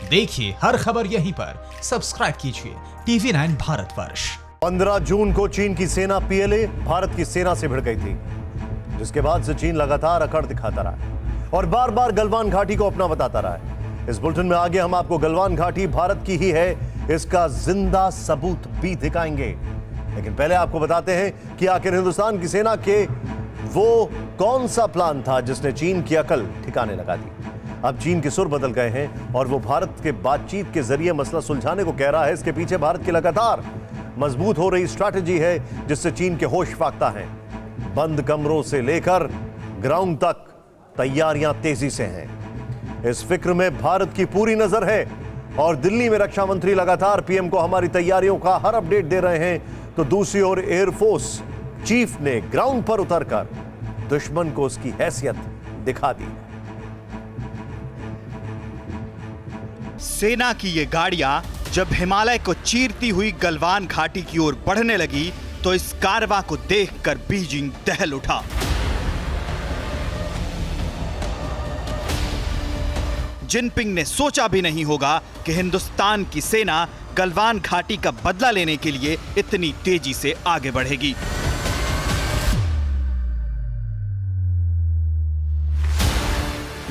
देखिए हर खबर यहीं पर, सब्सक्राइब कीजिए TV9 भारतवर्ष। 15 जून को चीन की सेना पीएलए भारत की सेना से भिड़ गई थी, जिसके बाद से चीन लगातार अकड़ दिखाता रहा है और बार बार गलवान घाटी को अपना बताता रहा है। इस बुलेटिन में आगे हम आपको गलवान घाटी भारत की ही है, इसका जिंदा सबूत भी दिखाएंगे। लेकिन पहले आपको बताते हैं कि आखिर हिंदुस्तान की सेना के वो कौन सा प्लान था जिसने चीन की अकल ठिकाने लगा दी। अब चीन के सुर बदल गए हैं और वो भारत के बातचीत के जरिए मसला सुलझाने को कह रहा है। इसके पीछे भारत की लगातार मजबूत हो रही स्ट्रैटेजी है, जिससे चीन के होश फाख्ता हैं। बंद कमरों से लेकर ग्राउंड तक तैयारियां तेजी से हैं। इस फिक्र में भारत की पूरी नजर है और दिल्ली में रक्षा मंत्री लगातार पीएम को हमारी तैयारियों का हर अपडेट दे रहे हैं, तो दूसरी ओर एयरफोर्स चीफ ने ग्राउंड पर उतरकर दुश्मन को उसकी हैसियत दिखा दी। सेना की ये गाड़ियां जब हिमालय को चीरती हुई गलवान घाटी की ओर बढ़ने लगी तो इस कारवां को देखकर बीजिंग दहल उठा। जिनपिंग ने सोचा भी नहीं होगा कि हिंदुस्तान की सेना गलवान घाटी का बदला लेने के लिए इतनी तेजी से आगे बढ़ेगी।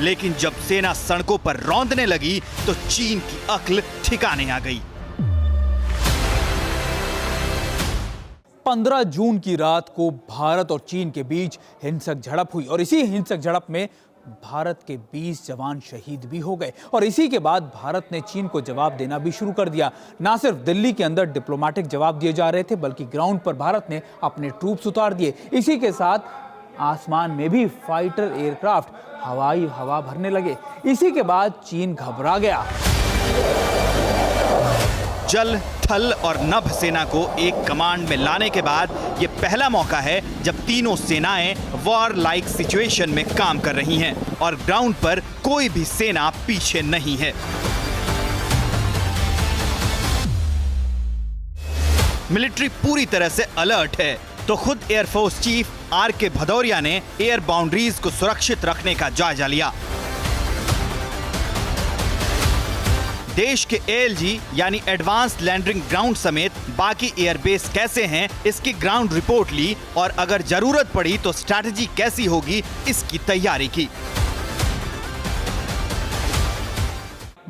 लेकिन जब सेना सड़कों पर रौंदने लगी तो चीन की अक्ल ठिकाने आ गई। 15 जून की रात को भारत और चीन के बीच हिंसक झड़प हुई और इसी हिंसक झड़प में भारत के 20 जवान शहीद भी हो गए। और इसी के बाद भारत ने चीन को जवाब देना भी शुरू कर दिया। ना सिर्फ दिल्ली के अंदर डिप्लोमेटिक जवाब दिए जा रहे थे, बल्कि ग्राउंड पर भारत ने अपने ट्रूप्स उतार दिए। इसी के साथ आसमान में भी फाइटर एयरक्राफ्ट हवाई हवा भरने लगे। इसी के बाद चीन घबरा गया। जल, थल और नभ सेना को एक कमांड में लाने के बाद ये पहला मौका है जब तीनों सेनाएं वॉर लाइक सिचुएशन में काम कर रही हैं और ग्राउंड पर कोई भी सेना पीछे नहीं है। मिलिट्री पूरी तरह से अलर्ट है, तो खुद एयरफोर्स चीफ आर.के. भदौरिया ने एयर बाउंड्रीज को सुरक्षित रखने का जायजा लिया। देश के एएलजी यानी एडवांस लैंडिंग ग्राउंड समेत बाकी एयरबेस कैसे हैं, इसकी ग्राउंड रिपोर्ट ली और अगर जरूरत पड़ी तो स्ट्रैटेजी कैसी होगी, इसकी तैयारी की।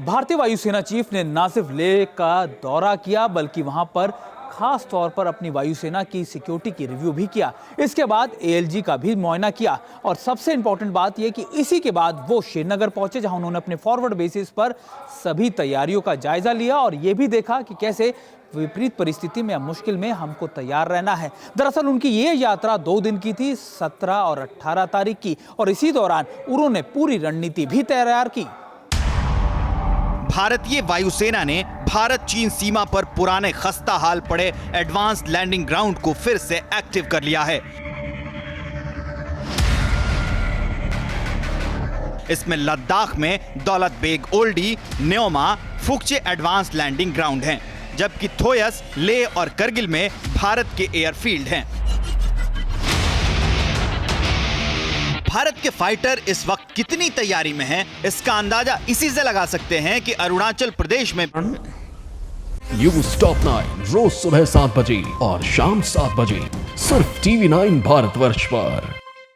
भारतीय वायुसेना चीफ ने न सिर्फ लेह का दौरा किया, बल्कि वहां पर खास तौर पर अपनी वायुसेना की सिक्योरिटी की रिव्यू भी किया। इसके बाद एएलजी का भी मुआयना किया और सबसे इंपॉर्टेंट बात यह कि इसी के बाद वो श्रीनगर पहुंचे, जहां उन्होंने अपने फॉरवर्ड बेसिस पर सभी तैयारियों का जायजा लिया और यह भी देखा कि कैसे विपरीत परिस्थिति में या मुश्किल में हमको तैयार रहना है। दरअसल उनकी ये यात्रा 2 दिन की थी, 17 और 18 तारीख की, और इसी दौरान उन्होंने पूरी रणनीति भी तैयार की। भारतीय वायुसेना ने भारत चीन सीमा पर पुराने खस्ता हाल पड़े एडवांस लैंडिंग ग्राउंड को फिर से एक्टिव कर लिया है। इसमें लद्दाख में Daulat Beg Oldi, Nyoma, Fukche advance landing ground हैं, जबकि थोयस, लेह और करगिल में भारत के एयरफील्ड हैं। भारत के फाइटर इस वक्त कितनी तैयारी में हैं, इसका अंदाजा इसी से लगा सकते हैं कि अरुणाचल प्रदेश में न्यूज़ टॉप 9 रोज सुबह 7 बजे और शाम 7 बजे सिर्फ TV9 भारतवर्ष पर।